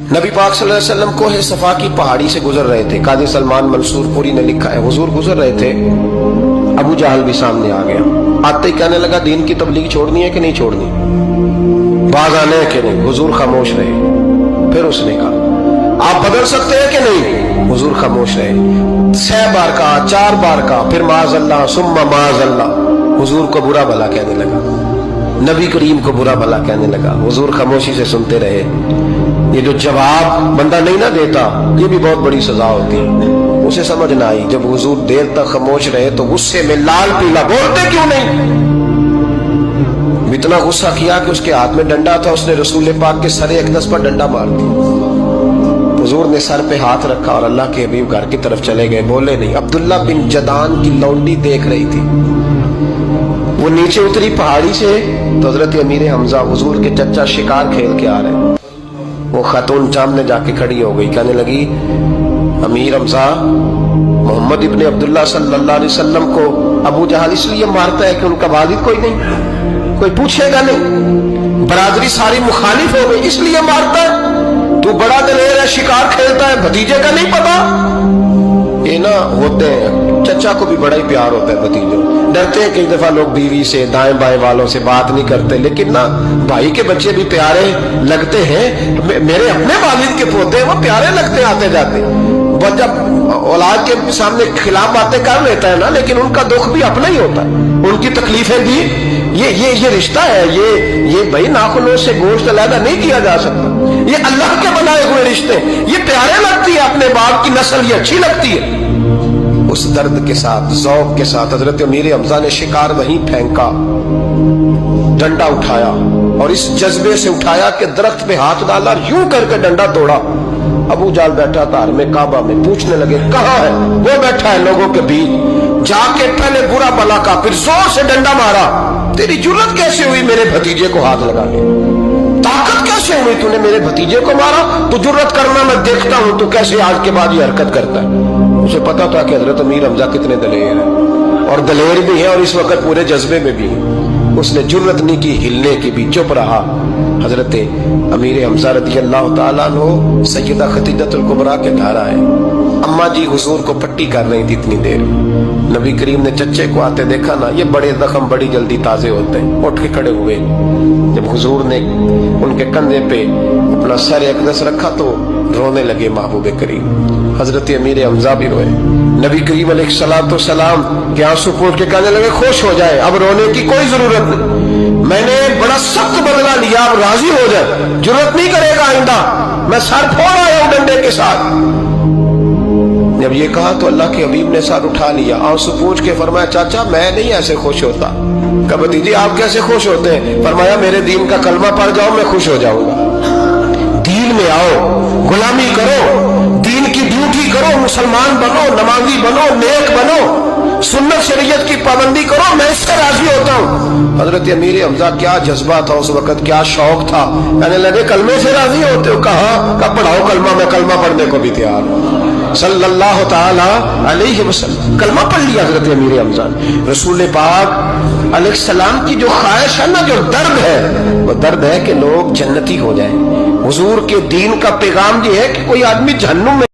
नबी पाक सल्लल्लाहु अलैहि वसल्लम को है सफा की पहाड़ी से गुजर रहे थे। काजी सलमान मंसूर पुरी ने लिखा है, हुजूर गुजर रहे थे, अबू जहल भी सामने आ गया। आते ही कहने लगा, दीन की तबलीग छोड़नी है कि नहीं छोड़नी, बाज आने है कि नहीं। हुजूर खामोश रहे। फिर उसने कहा, आप बदल सकते हैं कि नहीं। हुजूर खामोश रहे। 6 बार कहा, 4 बार कहा, फिर माज़अल्लाह सुम्मा माज़अल्लाह। हुजूर को बुरा भला कहने लगा, नबी करीम को बुरा भला कहने लगा। हुजूर खामोशी से सुनते रहे। ये जो जवाब बंदा नहीं ना देता, ये भी बहुत बड़ी सजा होती है। उसे समझ ना आई, जब हुजूर देर तक खामोश रहे तो गुस्से में लाल पीला, बोलते क्यों नहीं। इतना गुस्सा किया कि उसके हाथ में डंडा था, उसने रसूल पाक के सरे अक़दस पर डंडा मार दिया। हुजूर ने सर पे हाथ रखा और अल्लाह के हबीब घर की तरफ चले गए, बोले नहीं। अब्दुल्ला बिन जदान की लौंडी देख रही थी, वो नीचे उतरी पहाड़ी से तो हजरत अमीर हमजा हुजूर के चचा शिकार खेल के आ रहे। वो खातून सामने जाके खड़ी हो गई, कहने लगी, अमीर हमजा, मोहम्मद इब्ने अब्दुल्ला सल्लल्लाहु अलैहि वसल्लम को अबू जहल इसलिए मारता है कि उनका वालिद कोई नहीं, कोई पूछेगा नहीं, बरादरी सारी मुखालिफ हो गई इसलिए मारता है। तू बड़ा दलेर है, शिकार खेलता है, भतीजे का नहीं पता। ये ना होते हैं, चचा को भी बड़ा ही प्यार होता है भतीजों। डरते हैं कई दफा लोग बीवी से, दाएं बाएं वालों से बात नहीं करते, लेकिन ना भाई के बच्चे भी प्यारे लगते हैं। मेरे अपने वालिद के पोते हैं, वो प्यारे लगते आते जाते। वो जब औलाद के सामने खिलाफ बातें कर लेता है ना, लेकिन उनका दुख भी अपना ही होता है, उनकी तकलीफें भी। ये रिश्ता है, ये भाई नाखूनों से गोश्त अलग नहीं किया जा सकता। ये अल्लाह के बनाए हुए रिश्ते, ये प्यारे लगती है, अपने बाप की नस्ल ये अच्छी लगती है। उस दर्द के साथ, ज़ौक़ के साथ हजरत अमीर हमजा ने शिकार वहीं फेंका, डंडा उठाया और इस जज्बे से उठाया कि दरख्त पे हाथ डाला, यूं करके डंडा तोड़ा। अबू जाल बैठा था में काबा में, पूछने लगे कहाँ है। वो बैठा है लोगों के बीच। जाके पहले बुरा भला का, फिर जोर से डंडा मारा। तेरी जुर्रत कैसे हुई मेरे भतीजे को हाथ लगाने, ताकत कैसे हुई तूने मेरे भतीजे को मारा। तू जुर्रत करना मैं देखता हूं, तू कैसे आज के बाद ये हरकत करता है। उसे पता था कि हजरत अमीर हमजा कितने दलेर हैं, और दलेर भी है और इस वक्त पूरे जज्बे में भी है। उसने जुर्रत नहीं की हिलने की भी, चुप रहा। हजरत अमीर हमजा रज़ी अल्लाह ताला अन्हु सैयदा खदीजतुल कुबरा के घर आए। अम्मा जी हुजूर को पट्टी कर रही थी इतनी देर। नबी करीम ने चच्चे को आते देखा ना, ये बड़े जख्म बड़ी जल्दी ताजे होते हैं। उठ के खड़े हुए। जब हुजूर ने उनके कंधे पे अपना सर अक़दस रखा तो रोने लगे महबूब करीम। हजरत अमीर हमजा भी रोए। नबी करीम अलैहिस्सलाम के आंसू पोंछ के कहने लगे, खुश हो जाए, अब रोने की कोई जरूरत नहीं, मैंने बड़ा सख्त बदला लिया, अब राजी हो जाए, जरूरत नहीं करेगा आइंदा, मैं सर फोड़ आया हूं डंडे के साथ। जब ये कहा तो अल्लाह के हबीब ने सर उठा लिया, आंसू पोंछ के फरमाया, चाचा मैं नहीं ऐसे खुश होता। कहा भतीजी आप कैसे खुश होते हैं। फरमाया, मेरे दीन का कलमा पढ़ जाओ, मैं खुश हो जाऊंगा। दीन में आओ, गुलामी करो, दीन की ड्यूटी करो, मुसलमान बनो, नमाजी बनो, नेक बनो, सुन्नत शरीयत की पाबंदी करो, मैं इससे राजी होता हूँ। हजरत अमीर हमजा क्या जज्बा था उस वक्त, क्या शौक था। कहने लगे कलमे से राजी होते हो। कहा पढ़ाओ कलमा, मैं कलमा पढ़ने को भी तैयार हूँ। सल्लल्लाहु ताला अलैहि वसल्लम कलमा पढ़ लिया हजरत अमीर हमजा। रसूल पाक अलैहिस्सलाम की जो ख्वाहिश है ना, जो दर्द है, वो दर्द है कि लोग जन्नती हो जाए। हुजूर के दीन का पैगाम ये है कि कोई आदमी जहन्नुम में